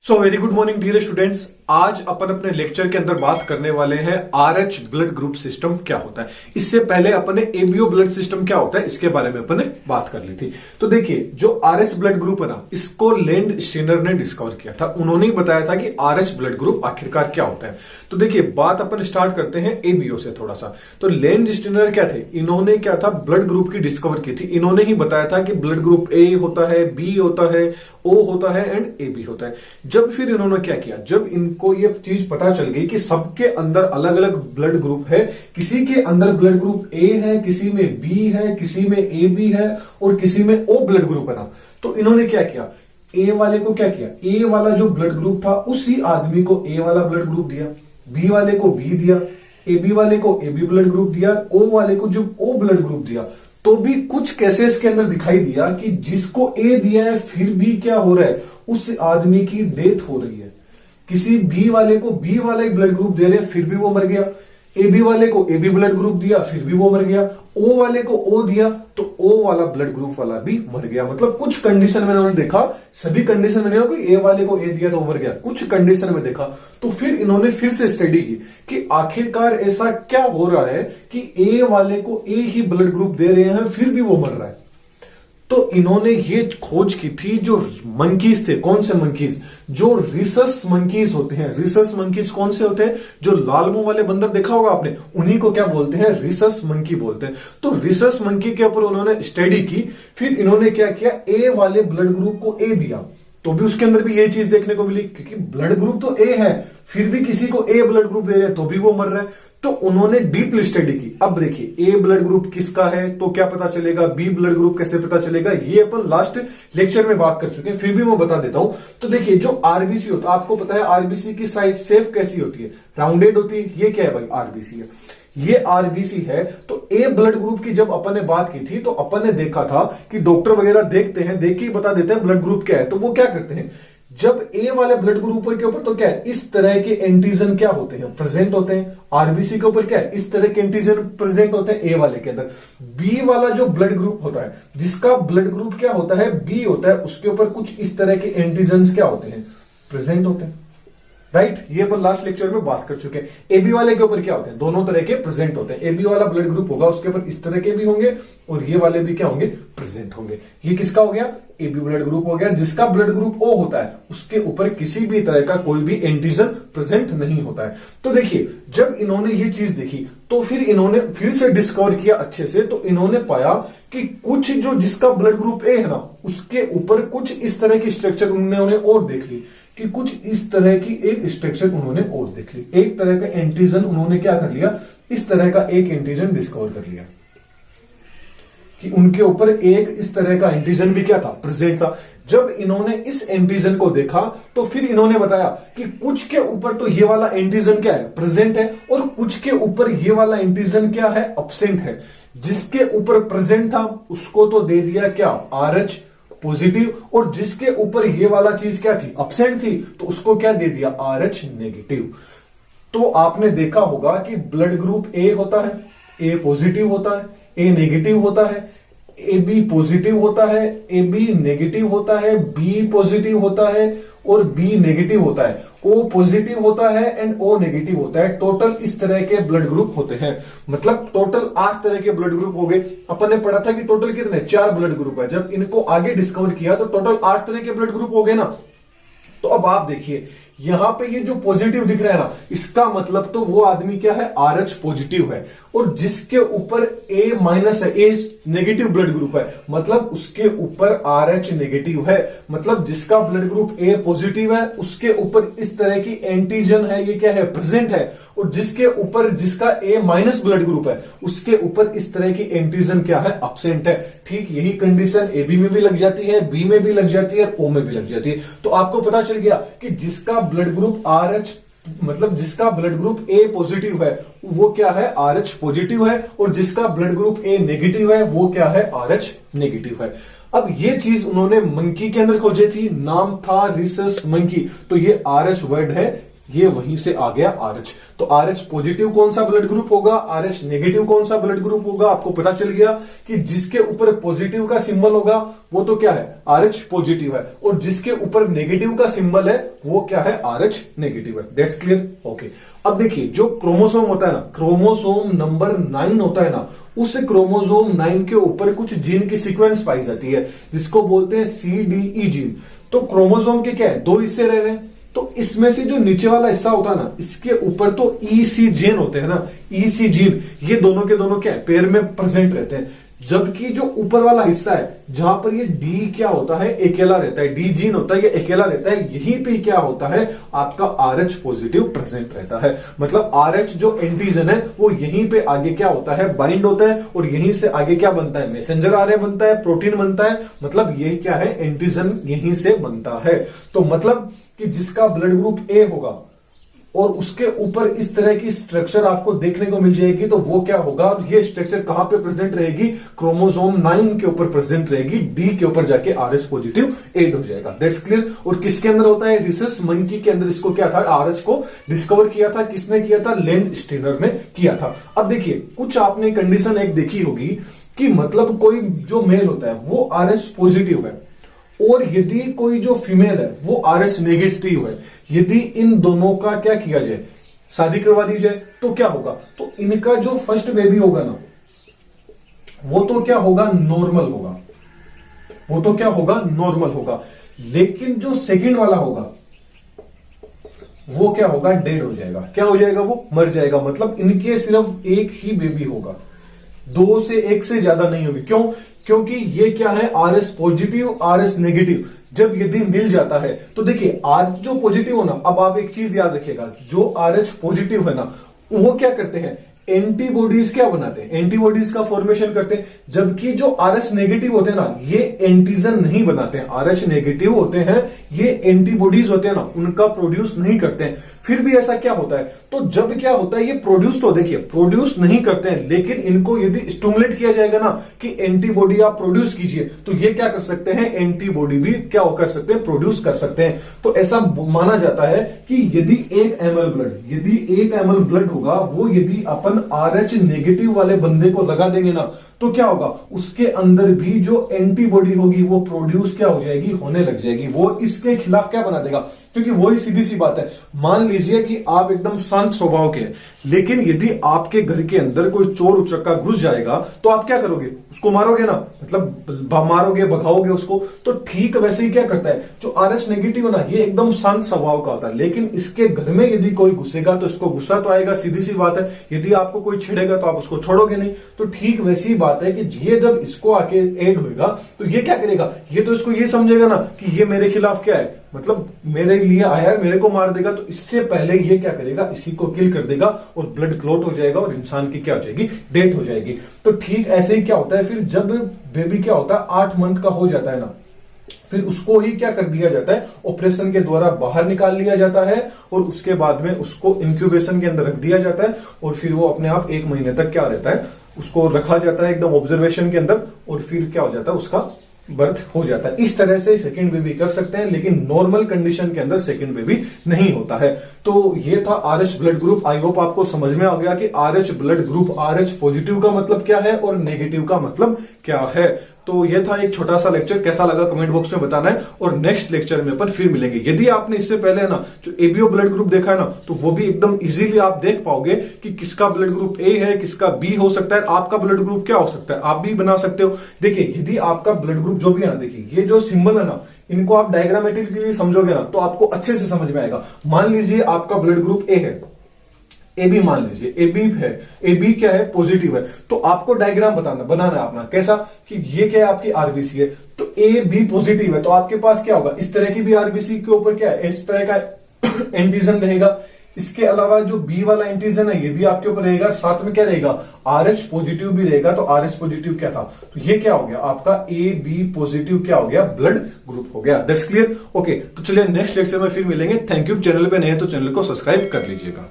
सो very good morning dear students. आज अपन अपने लेक्चर के अंदर बात करने वाले हैं आरएच ब्लड ग्रुप सिस्टम क्या होता है। इससे पहले अपन ने एबीओ ब्लड सिस्टम क्या होता है इसके बारे में अपन ने बात कर ली थी। तो देखिए जो आरएच ब्लड ग्रुप है ना, इसको लैंड स्टेनर ने डिस्कवर किया था। उन्होंने ही बताया था कि आरएच ब्लड ग्रुप आखिरकार क्या होता है। तो देखिए बात अपन स्टार्ट करते हैं एबीओ से थोड़ा सा। तो लैंड स्टेनर क्या थे, इन्होंने क्या था ब्लड ग्रुप की डिस्कवर की थी। इन्होंने ही बताया था कि ब्लड ग्रुप ए होता है, बी होता है, ओ होता है एंड ए बी होता है। जब फिर इन्होंने क्या किया, जब इनको ये चीज पता चल गई कि सबके अंदर अलग अलग ब्लड ग्रुप है, किसी के अंदर ब्लड ग्रुप ए है, किसी में बी है, किसी में ए बी है और किसी में ओ ब्लड ग्रुप है ना, तो इन्होंने क्या किया, ए वाले को क्या किया, ए वाला जो ब्लड ग्रुप था उसी आदमी को ए वाला ब्लड ग्रुप दिया, बी वाले को बी दिया, ए बी वाले को ए बी ब्लड ग्रुप दिया, ओ वाले को जो ओ ब्लड ग्रुप दिया। तो भी कुछ केसेस के अंदर दिखाई दिया कि जिसको ए दिया है फिर भी क्या हो रहा है, उस आदमी की डेथ हो रही है। किसी बी वाले को बी वाला एक ब्लड ग्रुप दे रहे हैं फिर भी वो मर गया, ए बी वाले को ए बी ब्लड ग्रुप दिया फिर भी वो मर गया, ओ वाले को ओ दिया तो ओ वाला ब्लड ग्रुप वाला भी मर गया। मतलब कुछ कंडीशन में उन्होंने देखा, सभी कंडीशन में नहीं कोई ए वाले को ए दिया तो मर गया, कुछ कंडीशन में देखा। तो फिर इन्होंने फिर से स्टडी की कि आखिरकार ऐसा क्या हो रहा है कि ए वाले को ए ही ब्लड ग्रुप दे रहे हैं फिर भी वो मर रहा है। तो इन्होंने ये खोज की थी, जो मंकीज थे, कौन से मंकीज, जो रिसस मंकीज होते हैं। रिसस मंकीज कौन से होते हैं, जो लाल मुंह वाले बंदर देखा होगा आपने, उन्हीं को क्या बोलते हैं, रिसस मंकी बोलते हैं। तो रिसस मंकी के ऊपर उन्होंने स्टडी की, फिर इन्होंने क्या किया, ए वाले ब्लड ग्रुप को ए दिया, तो भी उसके अंदर भी ये चीज देखने को मिली, क्योंकि ब्लड ग्रुप तो ए है फिर भी किसी को ए ब्लड ग्रुप दे रहे हैं तो भी वो मर रहा है। तो उन्होंने डीपली स्टडी की। अब देखिए ए ब्लड ग्रुप किसका है तो क्या पता चलेगा, बी ब्लड ग्रुप कैसे पता चलेगा, ये अपन लास्ट लेक्चर में बात कर चुके हैं, फिर भी मैं बता देता हूं। तो देखिए जो आरबीसी होता है, आपको पता है आरबीसी की साइज शेप कैसी होती है, राउंडेड होती है। ये क्या है भाई, आरबीसी है, ये आरबीसी है। तो ए ब्लड ग्रुप की जब अपन ने बात की थी तो अपन ने देखा था कि डॉक्टर वगैरह देखते हैं, देख के ही बता देते हैं ब्लड ग्रुप क्या है। तो वो क्या करते हैं, जब ए वाले ब्लड ग्रुप के ऊपर तो क्या है, इस तरह के एंटीजन क्या होते हैं, प्रेजेंट होते हैं। आरबीसी के ऊपर क्या है, इस तरह के एंटीजन प्रेजेंट होते हैं ए वाले के अंदर। बी वाला जो ब्लड ग्रुप होता है, जिसका ब्लड ग्रुप क्या होता है, बी होता है, उसके ऊपर कुछ इस तरह के एंटीजन क्या होते हैं, प्रेजेंट होते हैं। राइट, ये अपन लास्ट लेक्चर में बात कर चुके हैं। एबी वाले के ऊपर क्या होते हैं, दोनों तरह के प्रेजेंट होते हैं। एबी वाला ब्लड ग्रुप होगा उसके ऊपर इस तरह के भी होंगे और ये वाले भी क्या होंगे, प्रेजेंट होंगे। ये किसका हो गया, एबी ब्लड ग्रुप हो गया। जिसका ब्लड ग्रुप ओ होता है उसके ऊपर किसी भी तरह का कोई भी एंटीजन प्रेजेंट नहीं होता है। तो देखिए जब इन्होंने ये चीज देखी तो फिर इन्होंने फिर से डिस्कवर किया अच्छे से। तो इन्होंने पाया कि कुछ जो जिसका ब्लड ग्रुप ए है ना, उसके ऊपर कुछ इस तरह की स्ट्रक्चर उन्होंने और देख ली, कि कुछ इस तरह की एक स्ट्रक्चर उन्होंने और देख ली। एक तरह का एंटीजन उन्होंने क्या कर लिया, इस तरह का एक एंटीजन डिस्कवर कर लिया कि उनके ऊपर एक इस तरह का एंटीजन भी क्या था, प्रेजेंट था। जब इन्होंने इस एंटीजन को देखा तो फिर इन्होंने बताया कि कुछ के ऊपर तो ये वाला एंटीजन क्या है, प्रेजेंट है, और कुछ के ऊपर ये वाला एंटीजन क्या है, अब्सेंट है। जिसके ऊपर प्रेजेंट था उसको तो दे दिया क्या, आरएच पॉजिटिव, और जिसके ऊपर ये वाला चीज क्या थी, अब्सेंट थी, तो उसको क्या दे दिया, आरएच नेगेटिव। तो आपने देखा होगा कि ब्लड ग्रुप ए होता है, ए पॉजिटिव होता है, ए नेगेटिव होता है, ए बी पॉजिटिव होता है, ए बी नेगेटिव होता है, बी पॉजिटिव होता है और बी नेगेटिव होता है, ओ पॉजिटिव होता है एंड ओ नेगेटिव होता है। टोटल इस तरह के ब्लड ग्रुप होते हैं। मतलब टोटल 8 तरह के ब्लड ग्रुप हो गए। अपन ने पढ़ा था कि टोटल कितने, 4 ब्लड ग्रुप है। जब इनको आगे डिस्कवर किया तो टोटल 8 तरह के ब्लड ग्रुप हो गए ना। तो अब आप देखिए यहां पे ये जो पॉजिटिव दिख रहा है ना, इसका मतलब तो वो आदमी क्या है, आरएच पॉजिटिव है। और जिसके ऊपर ए माइनस है, ए नेगेटिव ब्लड ग्रुप है, मतलब उसके ऊपर आरएच नेगेटिव है। मतलब जिसका ब्लड ग्रुप ए पॉजिटिव है उसके ऊपर इस तरह की एंटीजन है, ये क्या है, प्रेजेंट है। और जिसके ऊपर जिसका ए माइनस ब्लड ग्रुप है उसके ऊपर इस तरह की एंटीजन क्या है, अब्सेंट है। ठीक यही कंडीशन ए बी में भी लग जाती है, बी में भी लग जाती है और ओ में भी लग जाती है। तो आपको पता चल गया कि जिसका ब्लड ग्रुप आरएच, मतलब जिसका ब्लड ग्रुप ए पॉजिटिव है वो क्या है, आरएच पॉजिटिव है, और जिसका ब्लड ग्रुप ए नेगेटिव है वो क्या है, आरएच नेगेटिव है। अब ये चीज उन्होंने मंकी के अंदर खोजी थी, नाम था रिसस मंकी। तो ये आरएच वर्ड है, ये वहीं से आ गया RH। तो RH पॉजिटिव कौन सा ब्लड ग्रुप होगा, RH नेगेटिव कौन सा ब्लड ग्रुप होगा, आपको पता चल गया कि जिसके ऊपर पॉजिटिव का सिंबल होगा वो तो क्या है, RH पॉजिटिव है, और जिसके ऊपर नेगेटिव का सिंबल है वो क्या है, RH नेगेटिव है। That's clear. ओके, अब देखिए जो क्रोमोसोम होता है ना, क्रोमोसोम नंबर 9 होता है ना, उस क्रोमोसोम 9 के ऊपर कुछ जीन की सीक्वेंस पाई जाती है जिसको बोलते हैं CDE जीन। तो क्रोमोसोम के क्या है, 2 हिस्से रह रहे हैं, तो इसमें से जो नीचे वाला हिस्सा होता है ना, इसके ऊपर तो EC जीन होते हैं ना, EC जीन, ये दोनों के दोनों क्या है, पेयर में प्रेजेंट रहते हैं। जबकि जो ऊपर वाला हिस्सा है जहां पर ये D क्या होता है, अकेला रहता है, D जीन होता है, ये अकेला रहता है, यहीं पे क्या होता है, आपका RH पॉजिटिव प्रेजेंट रहता है। मतलब RH जो एंटीजन है वो यहीं पे आगे क्या होता है, बाइंड होता है, और यहीं से आगे क्या बनता है, मैसेंजर RNA बनता है, प्रोटीन बनता है। मतलब ये क्या है, एंटीजन यहीं से बनता है। तो मतलब कि जिसका ब्लड ग्रुप A होगा और उसके ऊपर इस तरह की स्ट्रक्चर आपको देखने को मिल जाएगी, तो वो क्या होगा, और ये स्ट्रक्चर कहां पे प्रेजेंट रहेगी, क्रोमोसोम 9 के ऊपर प्रेजेंट रहेगी, D के ऊपर जाके RH पॉजिटिव ऐड हो जाएगा। That's clear. और किसके अंदर होता है, रिसस मंकी के अंदर इसको क्या था, RH को डिस्कवर किया था, किसने किया था, लैंड स्टीनर ने किया था। अब देखिए कुछ आपने कंडीशन एक देखी होगी कि मतलब कोई जो मेल होता है वो RH पॉजिटिव है, और यदि कोई जो फीमेल है वो RH नेगेटिव है, यदि इन दोनों का क्या किया जाए, शादी करवा दी जाए, तो क्या होगा, तो इनका जो फर्स्ट बेबी होगा ना, वो तो क्या होगा, नॉर्मल होगा, वो तो क्या होगा, नॉर्मल होगा। लेकिन जो सेकंड वाला होगा वो क्या होगा, डेड हो जाएगा। क्या हो जाएगा, वो मर जाएगा। मतलब इनके सिर्फ एक ही बेबी होगा, 2 से 1 से ज्यादा नहीं होगी। क्यों, क्योंकि ये क्या है, RH पॉजिटिव RH नेगेटिव जब यदि मिल जाता है, तो देखिए आज जो पॉजिटिव हो ना, अब आप एक चीज याद रखिएगा, जो RH पॉजिटिव है ना, वो क्या करते हैं, एंटीबॉडीज क्या बनाते हैं, एंटीबॉडीज का फॉर्मेशन करते हैं। जबकि जो RH नेगेटिव होते हैं ना, ये एंटीजन नहीं बनाते हैं। RH नेगेटिव होते हैं, ये एंटीबॉडीज होते हैं ना, उनका प्रोड्यूस नहीं करते हैं। फिर भी ऐसा क्या होता है, तो जब क्या होता है, ये प्रोड्यूस तो देखिए प्रोड्यूस नहीं करते हैं, लेकिन इनको यदि स्टिमुलेट किया जाएगा ना कि एंटीबॉडी आप प्रोड्यूस कीजिए, तो ये क्या कर सकते हैं, एंटीबॉडी भी क्या कर सकते हैं, प्रोड्यूस कर सकते हैं। तो ऐसा माना जाता है कि यदि 1 ml ब्लड होगा, वो यदि अपन RH नेगेटिव वाले बंदे को लगा देंगे ना, तो क्या होगा, उसके अंदर भी जो एंटीबॉडी होगी वो प्रोड्यूस क्या हो जाएगी, होने लग जाएगी। वो इसके खिलाफ क्या बना देगा, क्योंकि वही सीधी सी बात है। मान लीजिए कि आप एकदम शांत स्वभाव के हैं, लेकिन यदि आपके घर के अंदर कोई चोर उचक्का घुस जाएगा, तो आप क्या करोगे, उसको मारोगे ना, मतलब मारोगे, भगाओगे उसको। तो ठीक वैसे ही क्या करता है, जो RH नेगेटिव है ना, ये एकदम शांत स्वभाव का होता है, लेकिन इसके घर में यदि कोई घुसेगा तो इसको गुस्सा तो आएगा, सीधी सी बात है। यदि आपको कोई छेड़ेगा तो आप उसको छोड़ोगे नहीं। तो ठीक वैसी बात है कि ये जब इसको आके ऐड होगा, तो ये क्या करेगा, ये तो इसको ये समझेगा ना कि ये मेरे खिलाफ क्या है, मतलब मेरे लिए आया है, मेरे को मार देगा। तो इससे पहले ये क्या करेगा, इसी को किल कर देगा, और ब्लड क्लॉट हो जाएगा, और इंसान की क्या हो जाएगी, डेथ हो जाएगी। तो ठीक ऐसे ही क्या होता है, फिर जब बेबी क्या होता है, 8 मंथ का हो जाता है ना, फिर उसको ही क्या कर दिया जाता है, ऑपरेशन के द्वारा बाहर निकाल लिया जाता है, और उसके बाद में उसको इंक्यूबेशन के अंदर रख दिया जाता है, और फिर वो अपने आप 1 महीने तक क्या रहता है, उसको रखा जाता है एकदम ऑब्जर्वेशन के अंदर, और फिर क्या हो जाता है, उसका बर्थ हो जाता है। इस तरह से सेकंड बेबी कर सकते हैं, लेकिन नॉर्मल कंडीशन के अंदर सेकंड बेबी नहीं होता है। तो ये था RH blood group. I hope आपको समझ में आ गया कि RH blood group, RH positive का मतलब क्या है और नेगेटिव का मतलब क्या है। तो ये था एक छोटा सा लेक्चर, कैसा लगा कमेंट बॉक्स में बताना है, और नेक्स्ट लेक्चर में अपन फिर मिलेंगे। यदि आपने इससे पहले ना जो ABO ब्लड ग्रुप देखा है ना, तो वो भी एकदम इजीली आप देख पाओगे कि किसका ब्लड ग्रुप A है, किसका B हो सकता है, आपका ब्लड ग्रुप क्या हो सकता है, आप भी बना सकते हो। देखिए यदि आपका ब्लड ग्रुप जो भी है ना, देखिए ये जो सिंबल है ना, इनको आप डायग्रामेटिकली समझोगे ना, तो आपको अच्छे से समझ में आएगा। मान लीजिए आपका ब्लड ग्रुप A है, AB मान लीजिए AB है, AB क्या है, पॉजिटिव है, तो आपको डायग्राम बनाना है अपना, कैसा कि ये क्या है, आपकी RBC है, तो AB पॉजिटिव है, तो आपके पास क्या होगा, इस तरह की भी RBC के ऊपर क्या है, इस तरह का एंटीजन रहेगा। इसके अलावा जो B वाला एंटीजन है, ये भी आपके ऊपर रहेगा, साथ में क्या रहेगा, RH पॉजिटिव भी रहेगा। तो RH पॉजिटिव क्या था, तो ये क्या हो गया, आपका AB पॉजिटिव क्या हो गया, ब्लड ग्रुप हो गया। That's clear. ओके, तो चलिए नेक्स्ट लेक्चर में फिर मिलेंगे। Thank you. चैनल पे नए हैं तो चैनल को सब्सक्राइब कर लीजिएगा।